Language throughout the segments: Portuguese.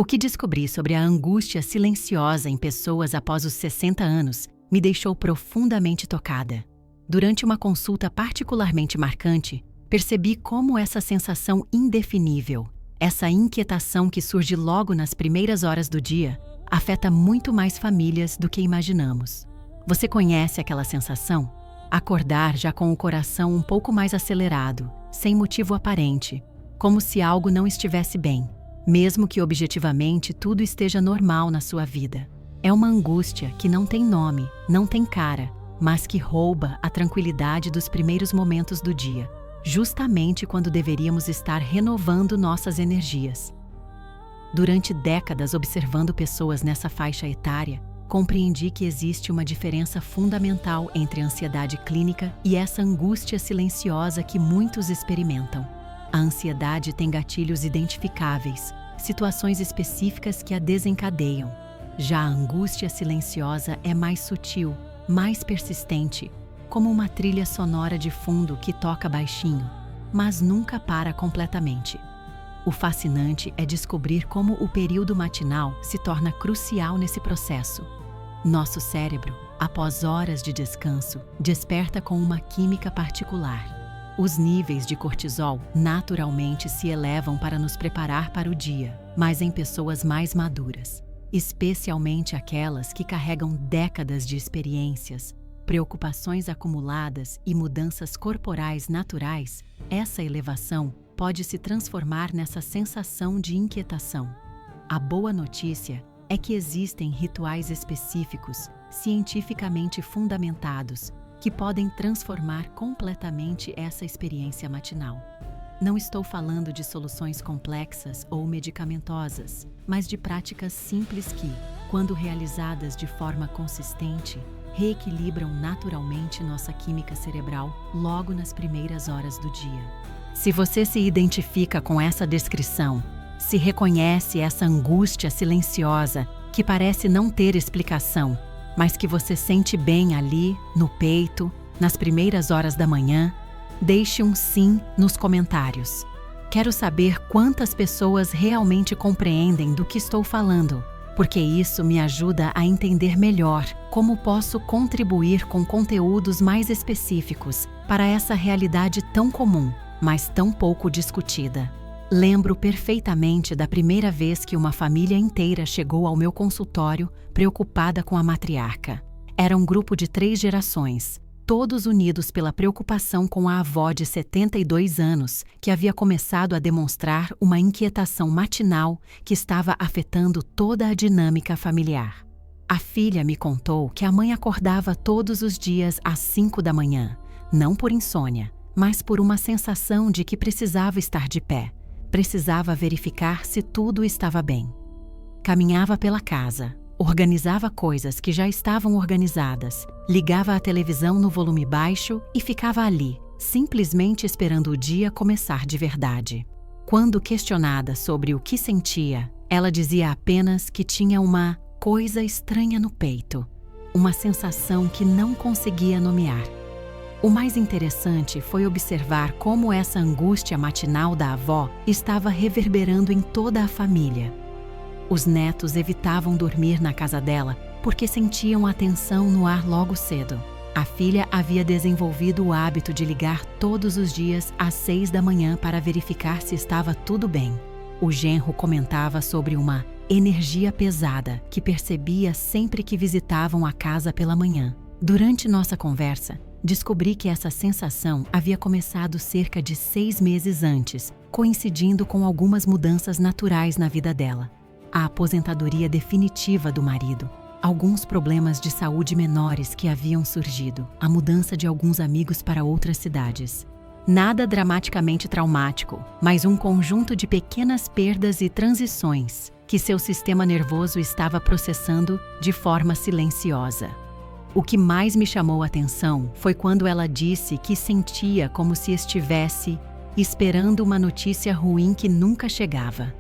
O que descobri sobre a angústia silenciosa em pessoas após os 60 anos me deixou profundamente tocada. Durante uma consulta particularmente marcante, percebi como essa sensação indefinível, essa inquietação que surge logo nas primeiras horas do dia, afeta muito mais famílias do que imaginamos. Você conhece aquela sensação? Acordar já com o coração um pouco mais acelerado, sem motivo aparente, como se algo não estivesse bem, mesmo que objetivamente tudo esteja normal na sua vida. É uma angústia que não tem nome, não tem cara, mas que rouba a tranquilidade dos primeiros momentos do dia, justamente quando deveríamos estar renovando nossas energias. Durante décadas observando pessoas nessa faixa etária, compreendi que existe uma diferença fundamental entre a ansiedade clínica e essa angústia silenciosa que muitos experimentam. A ansiedade tem gatilhos identificáveis, situações específicas que a desencadeiam. Já a angústia silenciosa é mais sutil, mais persistente, como uma trilha sonora de fundo que toca baixinho, mas nunca para completamente. O fascinante é descobrir como o período matinal se torna crucial nesse processo. Nosso cérebro, após horas de descanso, desperta com uma química particular. Os níveis de cortisol naturalmente se elevam para nos preparar para o dia, mas em pessoas mais maduras, especialmente aquelas que carregam décadas de experiências, preocupações acumuladas e mudanças corporais naturais, essa elevação pode se transformar nessa sensação de inquietação. A boa notícia é que existem rituais específicos, cientificamente fundamentados, que podem transformar completamente essa experiência matinal. Não estou falando de soluções complexas ou medicamentosas, mas de práticas simples que, quando realizadas de forma consistente, reequilibram naturalmente nossa química cerebral logo nas primeiras horas do dia. Se você se identifica com essa descrição, se reconhece essa angústia silenciosa que parece não ter explicação, mas que você sente bem ali, no peito, nas primeiras horas da manhã, deixe um sim nos comentários. Quero saber quantas pessoas realmente compreendem do que estou falando, porque isso me ajuda a entender melhor como posso contribuir com conteúdos mais específicos para essa realidade tão comum, mas tão pouco discutida. Lembro perfeitamente da primeira vez que uma família inteira chegou ao meu consultório preocupada com a matriarca. Era um grupo de 3 gerações, todos unidos pela preocupação com a avó de 72 anos, que havia começado a demonstrar uma inquietação matinal que estava afetando toda a dinâmica familiar. A filha me contou que a mãe acordava todos os dias às 5 da manhã, não por insônia, mas por uma sensação de que precisava estar de pé, precisava verificar se tudo estava bem. Caminhava pela casa, organizava coisas que já estavam organizadas, ligava a televisão no volume baixo e ficava ali, simplesmente esperando o dia começar de verdade. Quando questionada sobre o que sentia, ela dizia apenas que tinha uma coisa estranha no peito, uma sensação que não conseguia nomear. O mais interessante foi observar como essa angústia matinal da avó estava reverberando em toda a família. Os netos evitavam dormir na casa dela porque sentiam a tensão no ar logo cedo. A filha havia desenvolvido o hábito de ligar todos os dias às 6 da manhã para verificar se estava tudo bem. O genro comentava sobre uma energia pesada que percebia sempre que visitavam a casa pela manhã. Durante nossa conversa, descobri que essa sensação havia começado cerca de 6 meses antes, coincidindo com algumas mudanças naturais na vida dela. A aposentadoria definitiva do marido, alguns problemas de saúde menores que haviam surgido, a mudança de alguns amigos para outras cidades. Nada dramaticamente traumático, mas um conjunto de pequenas perdas e transições que seu sistema nervoso estava processando de forma silenciosa. O que mais me chamou a atenção foi quando ela disse que sentia como se estivesse esperando uma notícia ruim que nunca chegava.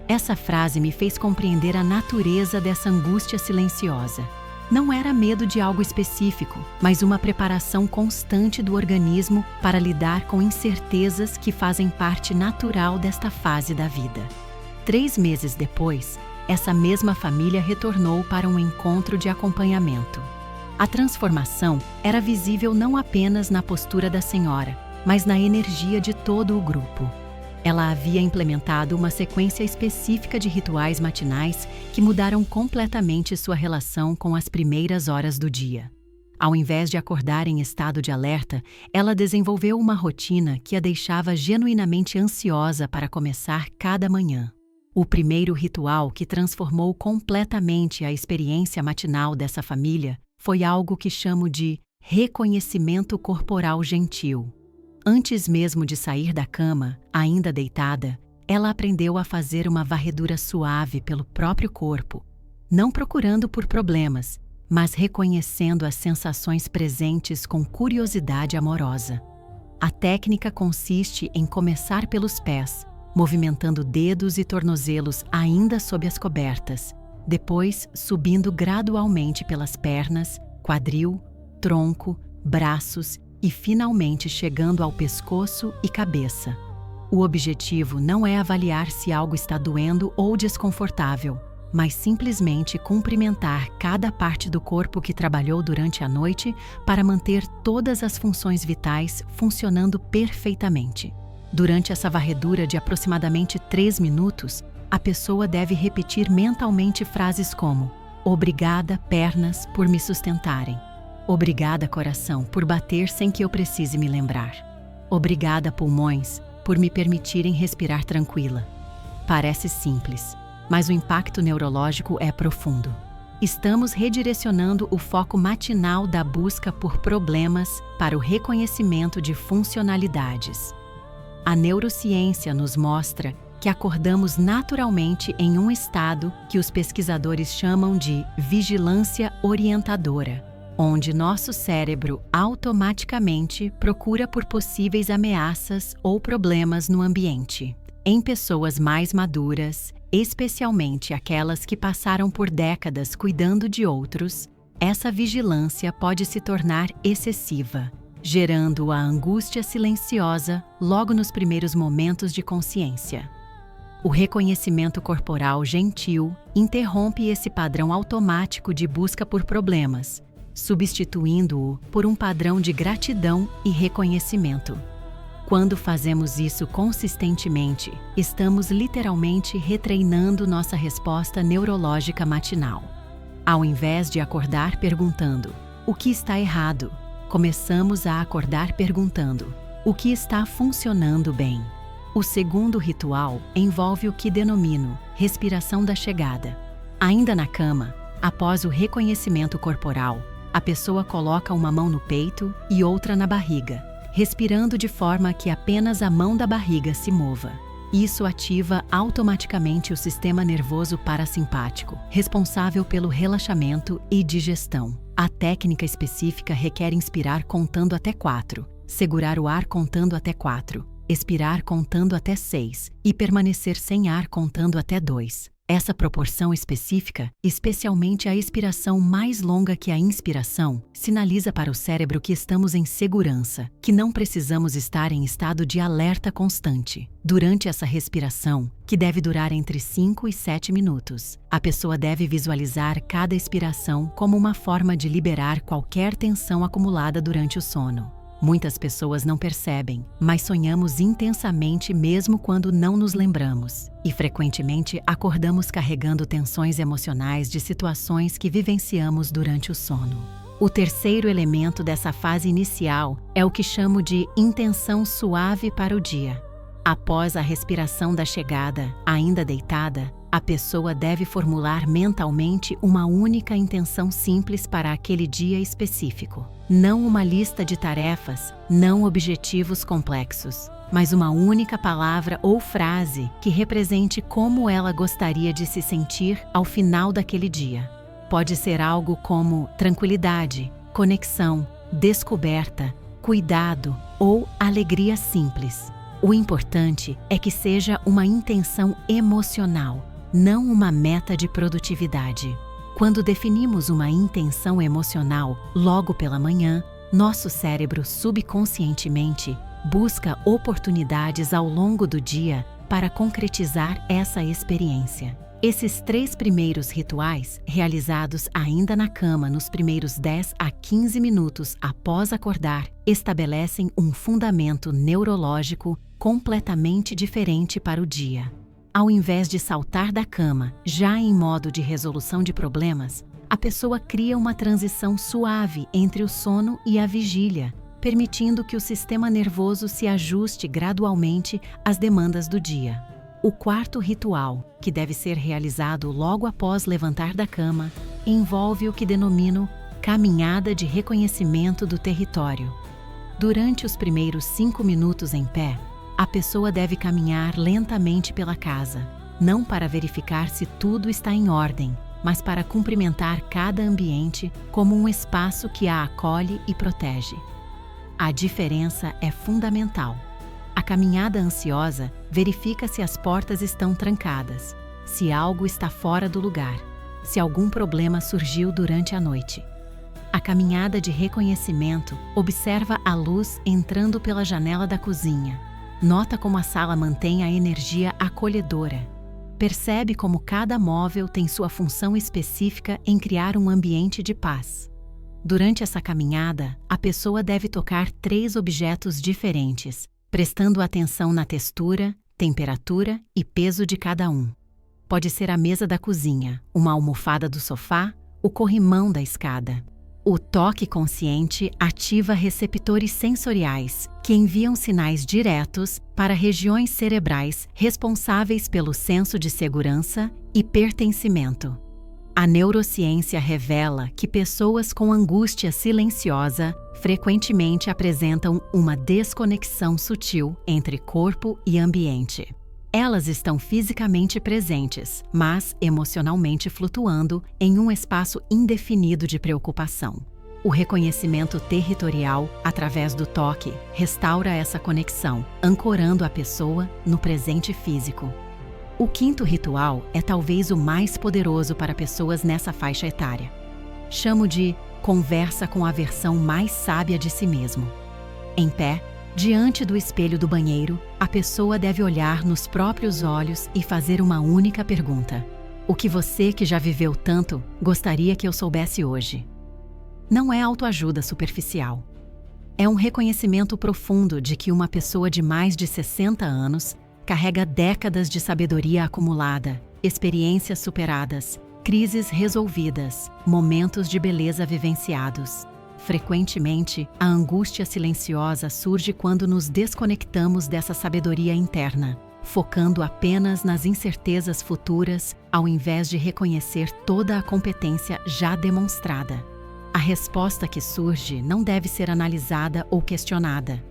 Essa frase me fez compreender a natureza dessa angústia silenciosa. Não era medo de algo específico, mas uma preparação constante do organismo para lidar com incertezas que fazem parte natural desta fase da vida. 3 meses depois, essa mesma família retornou para um encontro de acompanhamento. A transformação era visível não apenas na postura da senhora, mas na energia de todo o grupo. Ela havia implementado uma sequência específica de rituais matinais que mudaram completamente sua relação com as primeiras horas do dia. Ao invés de acordar em estado de alerta, ela desenvolveu uma rotina que a deixava genuinamente ansiosa para começar cada manhã. O primeiro ritual que transformou completamente a experiência matinal dessa família foi algo que chamo de reconhecimento corporal gentil. Antes mesmo de sair da cama, ainda deitada, ela aprendeu a fazer uma varredura suave pelo próprio corpo, não procurando por problemas, mas reconhecendo as sensações presentes com curiosidade amorosa. A técnica consiste em começar pelos pés, movimentando dedos e tornozelos ainda sob as cobertas, depois subindo gradualmente pelas pernas, quadril, tronco, braços e finalmente chegando ao pescoço e cabeça. O objetivo não é avaliar se algo está doendo ou desconfortável, mas simplesmente cumprimentar cada parte do corpo que trabalhou durante a noite para manter todas as funções vitais funcionando perfeitamente. Durante essa varredura de aproximadamente 3 minutos, a pessoa deve repetir mentalmente frases como: "Obrigada, pernas, por me sustentarem. Obrigada, coração, por bater sem que eu precise me lembrar. Obrigada, pulmões, por me permitirem respirar tranquila." Parece simples, mas o impacto neurológico é profundo. Estamos redirecionando o foco matinal da busca por problemas para o reconhecimento de funcionalidades. A neurociência nos mostra que acordamos naturalmente em um estado que os pesquisadores chamam de vigilância orientadora, onde nosso cérebro automaticamente procura por possíveis ameaças ou problemas no ambiente. Em pessoas mais maduras, especialmente aquelas que passaram por décadas cuidando de outros, essa vigilância pode se tornar excessiva, gerando a angústia silenciosa logo nos primeiros momentos de consciência. O reconhecimento corporal gentil interrompe esse padrão automático de busca por problemas, substituindo-o por um padrão de gratidão e reconhecimento. Quando fazemos isso consistentemente, estamos literalmente retreinando nossa resposta neurológica matinal. Ao invés de acordar perguntando: "O que está errado?", começamos a acordar perguntando: "O que está funcionando bem?". O segundo ritual envolve o que denomino respiração da chegada. Ainda na cama, após o reconhecimento corporal, a pessoa coloca uma mão no peito e outra na barriga, respirando de forma que apenas a mão da barriga se mova. Isso ativa automaticamente o sistema nervoso parasimpático, responsável pelo relaxamento e digestão. A técnica específica requer inspirar contando até 4, segurar o ar contando até 4, expirar contando até 6 e permanecer sem ar contando até 2. Essa proporção específica, especialmente a expiração mais longa que a inspiração, sinaliza para o cérebro que estamos em segurança, que não precisamos estar em estado de alerta constante. Durante essa respiração, que deve durar entre 5 e 7 minutos, a pessoa deve visualizar cada expiração como uma forma de liberar qualquer tensão acumulada durante o sono. Muitas pessoas não percebem, mas sonhamos intensamente mesmo quando não nos lembramos. E frequentemente acordamos carregando tensões emocionais de situações que vivenciamos durante o sono. O terceiro elemento dessa fase inicial é o que chamo de intenção suave para o dia. Após a respiração da chegada, ainda deitada, a pessoa deve formular mentalmente uma única intenção simples para aquele dia específico. Não uma lista de tarefas, não objetivos complexos, mas uma única palavra ou frase que represente como ela gostaria de se sentir ao final daquele dia. Pode ser algo como tranquilidade, conexão, descoberta, cuidado ou alegria simples. O importante é que seja uma intenção emocional, não uma meta de produtividade. Quando definimos uma intenção emocional logo pela manhã, nosso cérebro subconscientemente busca oportunidades ao longo do dia para concretizar essa experiência. Esses 3 primeiros rituais, realizados ainda na cama nos primeiros 10 a 15 minutos após acordar, estabelecem um fundamento neurológico completamente diferente para o dia. Ao invés de saltar da cama, já em modo de resolução de problemas, a pessoa cria uma transição suave entre o sono e a vigília, permitindo que o sistema nervoso se ajuste gradualmente às demandas do dia. O 4º ritual, que deve ser realizado logo após levantar da cama, envolve o que denomino caminhada de reconhecimento do território. Durante os primeiros 5 minutos em pé, a pessoa deve caminhar lentamente pela casa, não para verificar se tudo está em ordem, mas para cumprimentar cada ambiente como um espaço que a acolhe e protege. A diferença é fundamental. A caminhada ansiosa verifica se as portas estão trancadas, se algo está fora do lugar, se algum problema surgiu durante a noite. A caminhada de reconhecimento observa a luz entrando pela janela da cozinha, nota como a sala mantém a energia acolhedora, percebe como cada móvel tem sua função específica em criar um ambiente de paz. Durante essa caminhada, a pessoa deve tocar 3 objetos diferentes, prestando atenção na textura, temperatura e peso de cada um. Pode ser a mesa da cozinha, uma almofada do sofá, o corrimão da escada. O toque consciente ativa receptores sensoriais que enviam sinais diretos para regiões cerebrais responsáveis pelo senso de segurança e pertencimento. A neurociência revela que pessoas com angústia silenciosa frequentemente apresentam uma desconexão sutil entre corpo e ambiente. Elas estão fisicamente presentes, mas emocionalmente flutuando em um espaço indefinido de preocupação. O reconhecimento territorial, através do toque, restaura essa conexão, ancorando a pessoa no presente físico. O 5º ritual é talvez o mais poderoso para pessoas nessa faixa etária. Chamo de conversa com a versão mais sábia de si mesmo. Em pé, diante do espelho do banheiro, a pessoa deve olhar nos próprios olhos e fazer uma única pergunta: o que você, que já viveu tanto, gostaria que eu soubesse hoje? Não é autoajuda superficial. É um reconhecimento profundo de que uma pessoa de mais de 60 anos carrega décadas de sabedoria acumulada, experiências superadas, crises resolvidas, momentos de beleza vivenciados. Frequentemente, a angústia silenciosa surge quando nos desconectamos dessa sabedoria interna, focando apenas nas incertezas futuras, ao invés de reconhecer toda a competência já demonstrada. A resposta que surge não deve ser analisada ou questionada.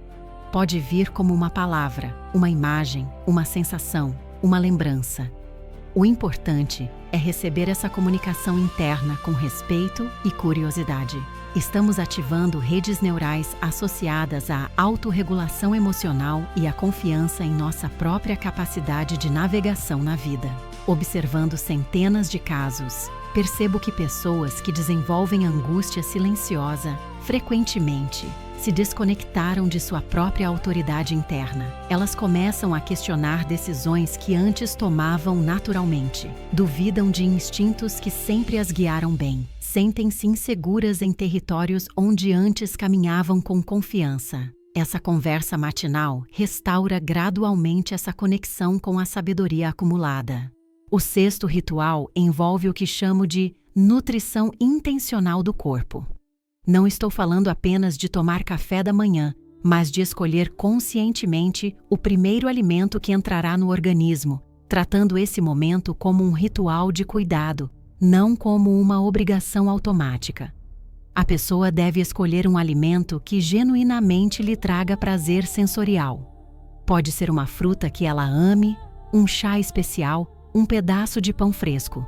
Pode vir como uma palavra, uma imagem, uma sensação, uma lembrança. O importante é receber essa comunicação interna com respeito e curiosidade. Estamos ativando redes neurais associadas à autorregulação emocional e à confiança em nossa própria capacidade de navegação na vida. Observando centenas de casos, percebo que pessoas que desenvolvem angústia silenciosa frequentemente se desconectaram de sua própria autoridade interna. Elas começam a questionar decisões que antes tomavam naturalmente, duvidam de instintos que sempre as guiaram bem, sentem-se inseguras em territórios onde antes caminhavam com confiança. Essa conversa matinal restaura gradualmente essa conexão com a sabedoria acumulada. O 6º ritual envolve o que chamo de nutrição intencional do corpo. Não estou falando apenas de tomar café da manhã, mas de escolher conscientemente o primeiro alimento que entrará no organismo, tratando esse momento como um ritual de cuidado, não como uma obrigação automática. A pessoa deve escolher um alimento que genuinamente lhe traga prazer sensorial. Pode ser uma fruta que ela ame, um chá especial, um pedaço de pão fresco.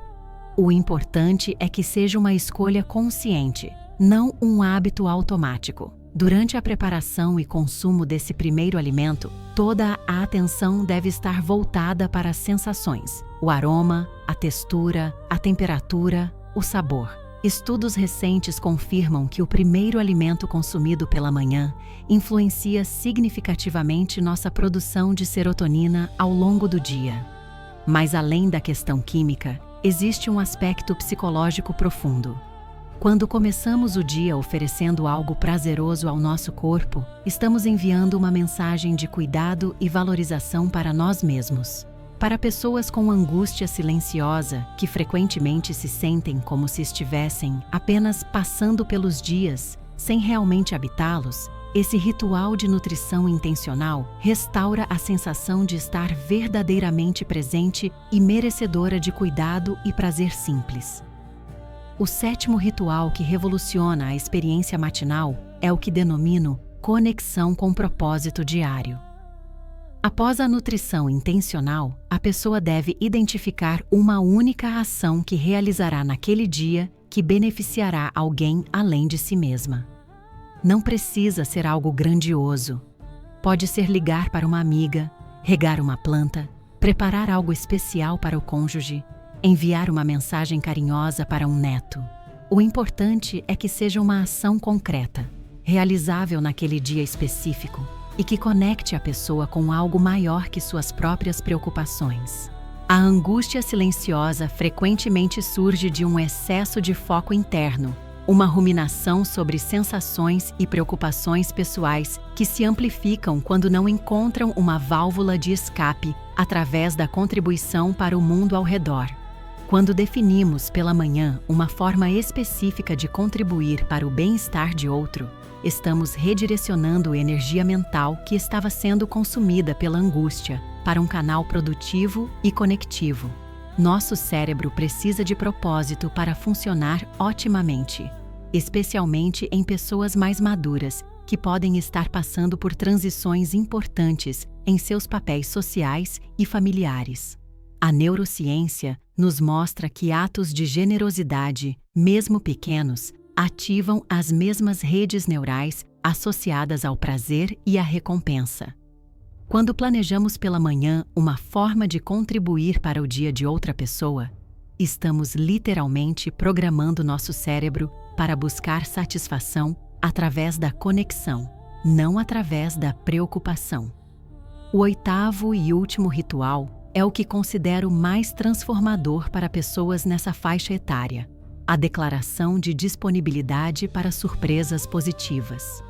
O importante é que seja uma escolha consciente, não um hábito automático. Durante a preparação e consumo desse primeiro alimento, toda a atenção deve estar voltada para as sensações, o aroma, a textura, a temperatura, o sabor. Estudos recentes confirmam que o primeiro alimento consumido pela manhã influencia significativamente nossa produção de serotonina ao longo do dia. Mas além da questão química, existe um aspecto psicológico profundo. Quando começamos o dia oferecendo algo prazeroso ao nosso corpo, estamos enviando uma mensagem de cuidado e valorização para nós mesmos. Para pessoas com angústia silenciosa, que frequentemente se sentem como se estivessem apenas passando pelos dias, sem realmente habitá-los, esse ritual de nutrição intencional restaura a sensação de estar verdadeiramente presente e merecedora de cuidado e prazer simples. O sétimo ritual que revoluciona a experiência matinal é o que denomino conexão com propósito diário. Após a nutrição intencional, a pessoa deve identificar uma única ação que realizará naquele dia que beneficiará alguém além de si mesma. Não precisa ser algo grandioso. Pode ser ligar para uma amiga, regar uma planta, preparar algo especial para o cônjuge, enviar uma mensagem carinhosa para um neto. O importante é que seja uma ação concreta, realizável naquele dia específico, e que conecte a pessoa com algo maior que suas próprias preocupações. A angústia silenciosa frequentemente surge de um excesso de foco interno, uma ruminação sobre sensações e preocupações pessoais que se amplificam quando não encontram uma válvula de escape através da contribuição para o mundo ao redor. Quando definimos pela manhã uma forma específica de contribuir para o bem-estar de outro, estamos redirecionando energia mental que estava sendo consumida pela angústia para um canal produtivo e conectivo. Nosso cérebro precisa de propósito para funcionar otimamente, especialmente em pessoas mais maduras que podem estar passando por transições importantes em seus papéis sociais e familiares. A neurociência nos mostra que atos de generosidade, mesmo pequenos, ativam as mesmas redes neurais associadas ao prazer e à recompensa. Quando planejamos pela manhã uma forma de contribuir para o dia de outra pessoa, estamos literalmente programando nosso cérebro para buscar satisfação através da conexão, não através da preocupação. O oitavo e último ritual é o que considero mais transformador para pessoas nessa faixa etária: a declaração de disponibilidade para surpresas positivas.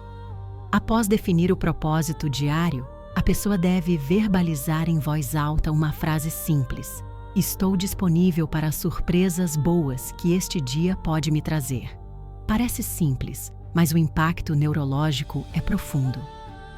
Após definir o propósito diário, a pessoa deve verbalizar em voz alta uma frase simples: "Estou disponível para as surpresas boas que este dia pode me trazer." Parece simples, mas o impacto neurológico é profundo.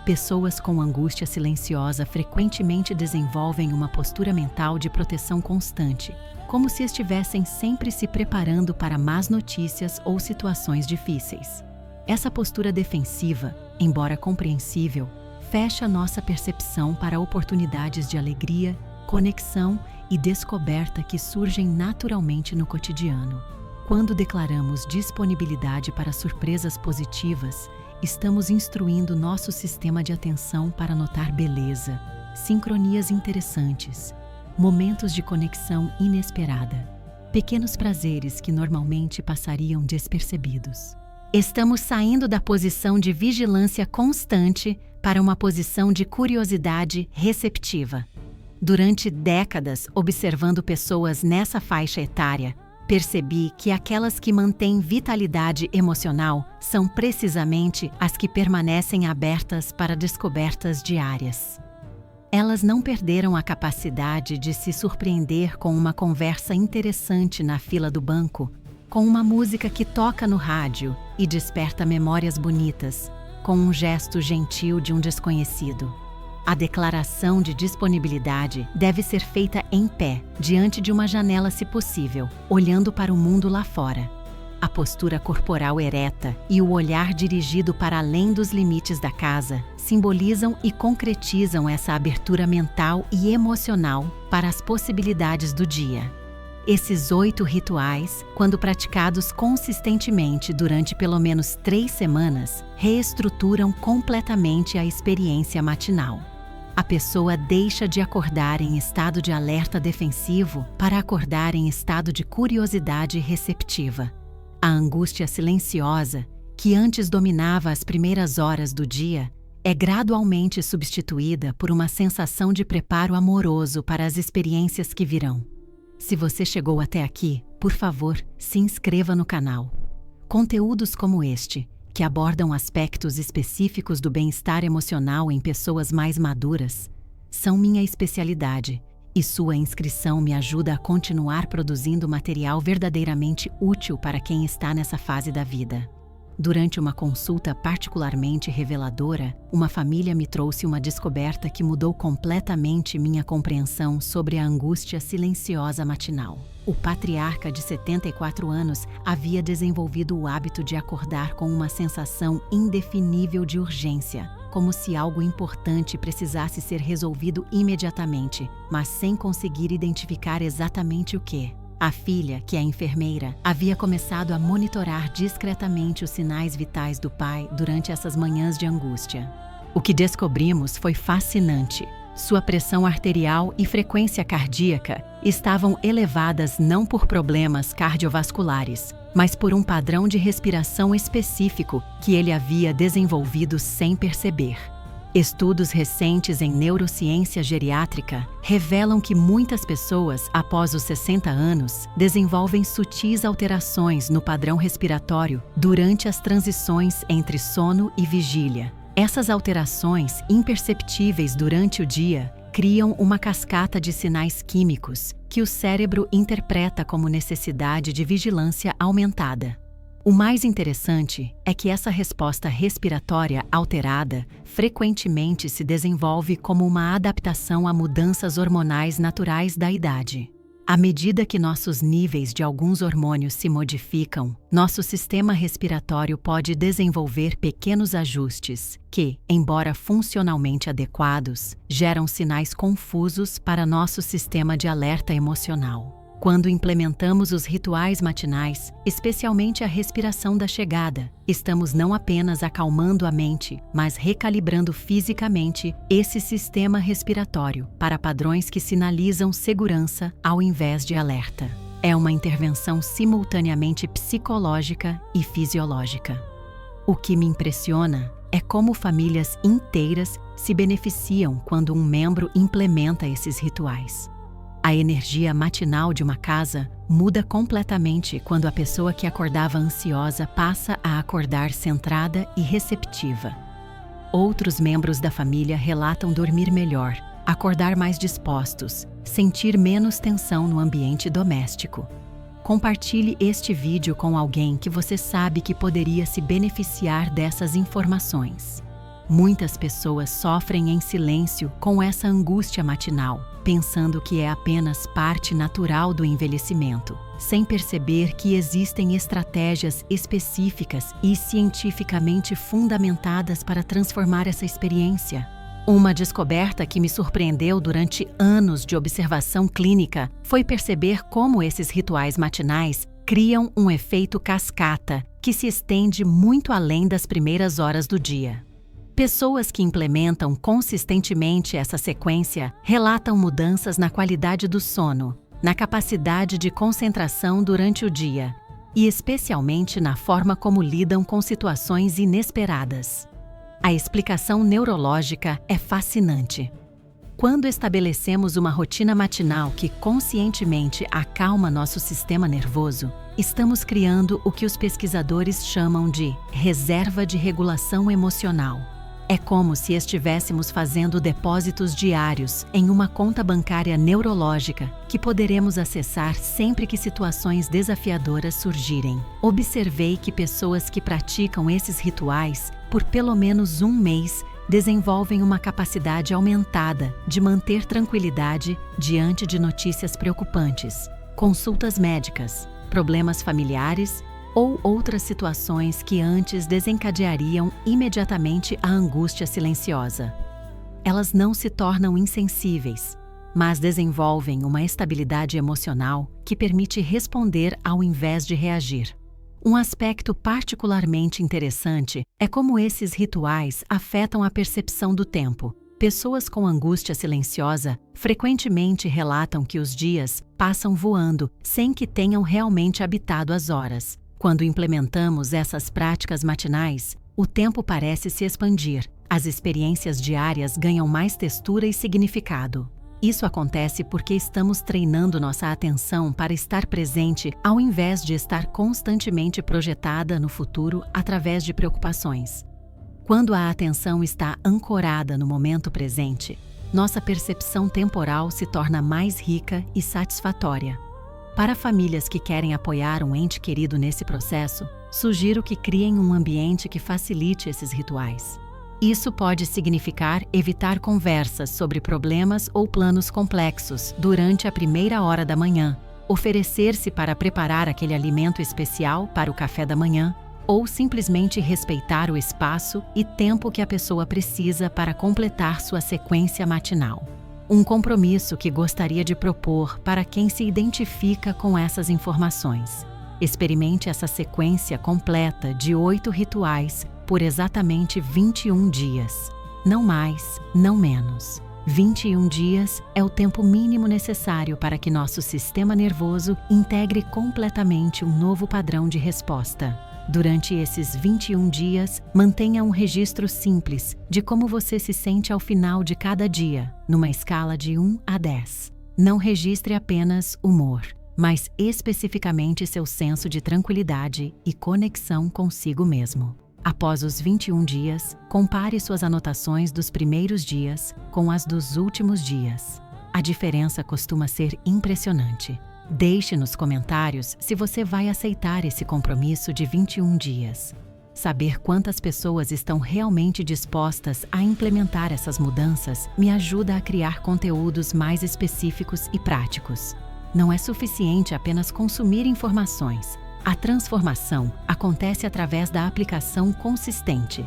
Pessoas com angústia silenciosa frequentemente desenvolvem uma postura mental de proteção constante, como se estivessem sempre se preparando para más notícias ou situações difíceis. Essa postura defensiva, embora compreensível, fecha nossa percepção para oportunidades de alegria, conexão e descoberta que surgem naturalmente no cotidiano. Quando declaramos disponibilidade para surpresas positivas, estamos instruindo nosso sistema de atenção para notar beleza, sincronias interessantes, momentos de conexão inesperada, pequenos prazeres que normalmente passariam despercebidos. Estamos saindo da posição de vigilância constante para uma posição de curiosidade receptiva. Durante décadas, observando pessoas nessa faixa etária, percebi que aquelas que mantêm vitalidade emocional são precisamente as que permanecem abertas para descobertas diárias. Elas não perderam a capacidade de se surpreender com uma conversa interessante na fila do banco, com uma música que toca no rádio e desperta memórias bonitas, com um gesto gentil de um desconhecido. A declaração de disponibilidade deve ser feita em pé, diante de uma janela se possível, olhando para o mundo lá fora. A postura corporal ereta e o olhar dirigido para além dos limites da casa simbolizam e concretizam essa abertura mental e emocional para as possibilidades do dia. Esses 8 rituais, quando praticados consistentemente durante pelo menos 3 semanas, reestruturam completamente a experiência matinal. A pessoa deixa de acordar em estado de alerta defensivo para acordar em estado de curiosidade receptiva. A angústia silenciosa, que antes dominava as primeiras horas do dia, é gradualmente substituída por uma sensação de preparo amoroso para as experiências que virão. Se você chegou até aqui, por favor, se inscreva no canal. Conteúdos como este, que abordam aspectos específicos do bem-estar emocional em pessoas mais maduras, são minha especialidade, e sua inscrição me ajuda a continuar produzindo material verdadeiramente útil para quem está nessa fase da vida. Durante uma consulta particularmente reveladora, uma família me trouxe uma descoberta que mudou completamente minha compreensão sobre a angústia silenciosa matinal. O patriarca de 74 anos havia desenvolvido o hábito de acordar com uma sensação indefinível de urgência, como se algo importante precisasse ser resolvido imediatamente, mas sem conseguir identificar exatamente o que. A filha, que é enfermeira, havia começado a monitorar discretamente os sinais vitais do pai durante essas manhãs de angústia. O que descobrimos foi fascinante. Sua pressão arterial e frequência cardíaca estavam elevadas não por problemas cardiovasculares, mas por um padrão de respiração específico que ele havia desenvolvido sem perceber. Estudos recentes em neurociência geriátrica revelam que muitas pessoas, após os 60 anos, desenvolvem sutis alterações no padrão respiratório durante as transições entre sono e vigília. Essas alterações, imperceptíveis durante o dia, criam uma cascata de sinais químicos que o cérebro interpreta como necessidade de vigilância aumentada. O mais interessante é que essa resposta respiratória alterada frequentemente se desenvolve como uma adaptação a mudanças hormonais naturais da idade. À medida que nossos níveis de alguns hormônios se modificam, nosso sistema respiratório pode desenvolver pequenos ajustes que, embora funcionalmente adequados, geram sinais confusos para nosso sistema de alerta emocional. Quando implementamos os rituais matinais, especialmente a respiração da chegada, estamos não apenas acalmando a mente, mas recalibrando fisicamente esse sistema respiratório para padrões que sinalizam segurança ao invés de alerta. É uma intervenção simultaneamente psicológica e fisiológica. O que me impressiona é como famílias inteiras se beneficiam quando um membro implementa esses rituais. A energia matinal de uma casa muda completamente quando a pessoa que acordava ansiosa passa a acordar centrada e receptiva. Outros membros da família relatam dormir melhor, acordar mais dispostos, sentir menos tensão no ambiente doméstico. Compartilhe este vídeo com alguém que você sabe que poderia se beneficiar dessas informações. Muitas pessoas sofrem em silêncio com essa angústia matinal, pensando que é apenas parte natural do envelhecimento, sem perceber que existem estratégias específicas e cientificamente fundamentadas para transformar essa experiência. Uma descoberta que me surpreendeu durante anos de observação clínica foi perceber como esses rituais matinais criam um efeito cascata que se estende muito além das primeiras horas do dia. Pessoas que implementam consistentemente essa sequência relatam mudanças na qualidade do sono, na capacidade de concentração durante o dia e especialmente na forma como lidam com situações inesperadas. A explicação neurológica é fascinante. Quando estabelecemos uma rotina matinal que conscientemente acalma nosso sistema nervoso, estamos criando o que os pesquisadores chamam de reserva de regulação emocional. É como se estivéssemos fazendo depósitos diários em uma conta bancária neurológica que poderemos acessar sempre que situações desafiadoras surgirem. Observei que pessoas que praticam esses rituais por pelo menos um mês desenvolvem uma capacidade aumentada de manter tranquilidade diante de notícias preocupantes, consultas médicas, problemas familiares ou outras situações que antes desencadeariam imediatamente a angústia silenciosa. Elas não se tornam insensíveis, mas desenvolvem uma estabilidade emocional que permite responder ao invés de reagir. Um aspecto particularmente interessante é como esses rituais afetam a percepção do tempo. Pessoas com angústia silenciosa frequentemente relatam que os dias passam voando sem que tenham realmente habitado as horas. Quando implementamos essas práticas matinais, o tempo parece se expandir, as experiências diárias ganham mais textura e significado. Isso acontece porque estamos treinando nossa atenção para estar presente ao invés de estar constantemente projetada no futuro através de preocupações. Quando a atenção está ancorada no momento presente, nossa percepção temporal se torna mais rica e satisfatória. Para famílias que querem apoiar um ente querido nesse processo, sugiro que criem um ambiente que facilite esses rituais. Isso pode significar evitar conversas sobre problemas ou planos complexos durante a primeira hora da manhã, oferecer-se para preparar aquele alimento especial para o café da manhã, ou simplesmente respeitar o espaço e tempo que a pessoa precisa para completar sua sequência matinal. Um compromisso que gostaria de propor para quem se identifica com essas informações. Experimente essa sequência completa de 8 rituais por exatamente 21 dias. Não mais, não menos. 21 dias é o tempo mínimo necessário para que nosso sistema nervoso integre completamente um novo padrão de resposta. Durante esses 21 dias, mantenha um registro simples de como você se sente ao final de cada dia, numa escala de 1 a 10. Não registre apenas humor, mas especificamente seu senso de tranquilidade e conexão consigo mesmo. Após os 21 dias, compare suas anotações dos primeiros dias com as dos últimos dias. A diferença costuma ser impressionante. Deixe nos comentários se você vai aceitar esse compromisso de 21 dias. Saber quantas pessoas estão realmente dispostas a implementar essas mudanças me ajuda a criar conteúdos mais específicos e práticos. Não é suficiente apenas consumir informações. A transformação acontece através da aplicação consistente.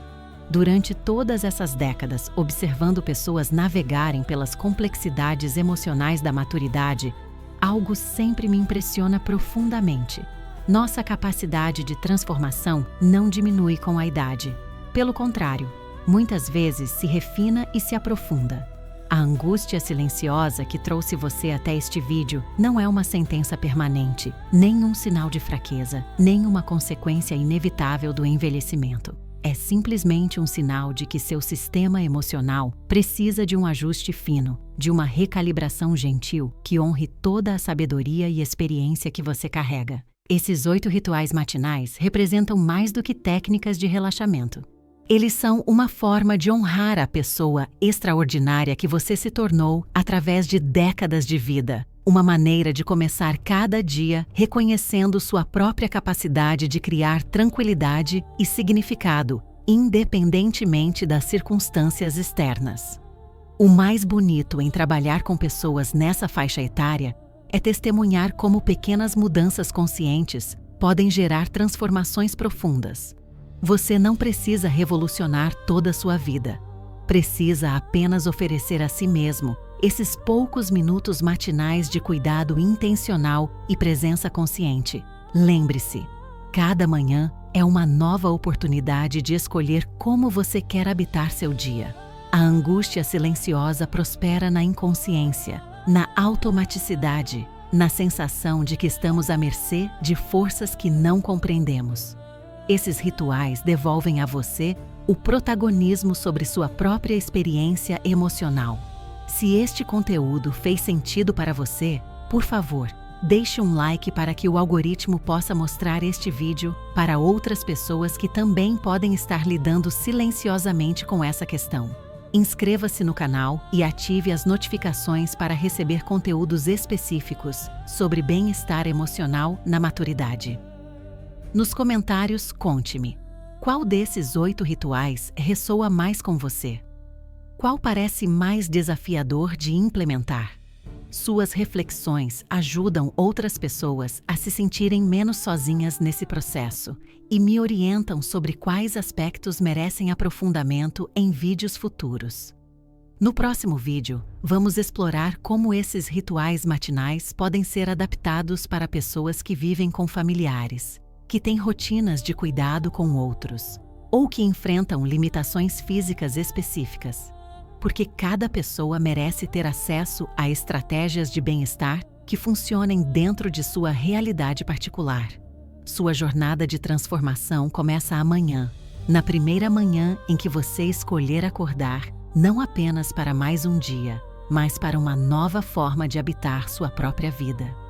Durante todas essas décadas, observando pessoas navegarem pelas complexidades emocionais da maturidade, algo sempre me impressiona profundamente. Nossa capacidade de transformação não diminui com a idade. Pelo contrário, muitas vezes se refina e se aprofunda. A angústia silenciosa que trouxe você até este vídeo não é uma sentença permanente, nem um sinal de fraqueza, nem uma consequência inevitável do envelhecimento. É simplesmente um sinal de que seu sistema emocional precisa de um ajuste fino, de uma recalibração gentil que honre toda a sabedoria e experiência que você carrega. Esses 8 rituais matinais representam mais do que técnicas de relaxamento. Eles são uma forma de honrar a pessoa extraordinária que você se tornou através de décadas de vida. Uma maneira de começar cada dia reconhecendo sua própria capacidade de criar tranquilidade e significado, independentemente das circunstâncias externas. O mais bonito em trabalhar com pessoas nessa faixa etária é testemunhar como pequenas mudanças conscientes podem gerar transformações profundas. Você não precisa revolucionar toda a sua vida. Precisa apenas oferecer a si mesmo esses poucos minutos matinais de cuidado intencional e presença consciente. Lembre-se, cada manhã é uma nova oportunidade de escolher como você quer habitar seu dia. A angústia silenciosa prospera na inconsciência, na automaticidade, na sensação de que estamos à mercê de forças que não compreendemos. Esses rituais devolvem a você o protagonismo sobre sua própria experiência emocional. Se este conteúdo fez sentido para você, por favor, deixe um like para que o algoritmo possa mostrar este vídeo para outras pessoas que também podem estar lidando silenciosamente com essa questão. Inscreva-se no canal e ative as notificações para receber conteúdos específicos sobre bem-estar emocional na maturidade. Nos comentários, conte-me, qual desses 8 rituais ressoa mais com você? Qual parece mais desafiador de implementar? Suas reflexões ajudam outras pessoas a se sentirem menos sozinhas nesse processo e me orientam sobre quais aspectos merecem aprofundamento em vídeos futuros. No próximo vídeo, vamos explorar como esses rituais matinais podem ser adaptados para pessoas que vivem com familiares, que têm rotinas de cuidado com outros, ou que enfrentam limitações físicas específicas, porque cada pessoa merece ter acesso a estratégias de bem-estar que funcionem dentro de sua realidade particular. Sua jornada de transformação começa amanhã, na primeira manhã em que você escolher acordar, não apenas para mais um dia, mas para uma nova forma de habitar sua própria vida.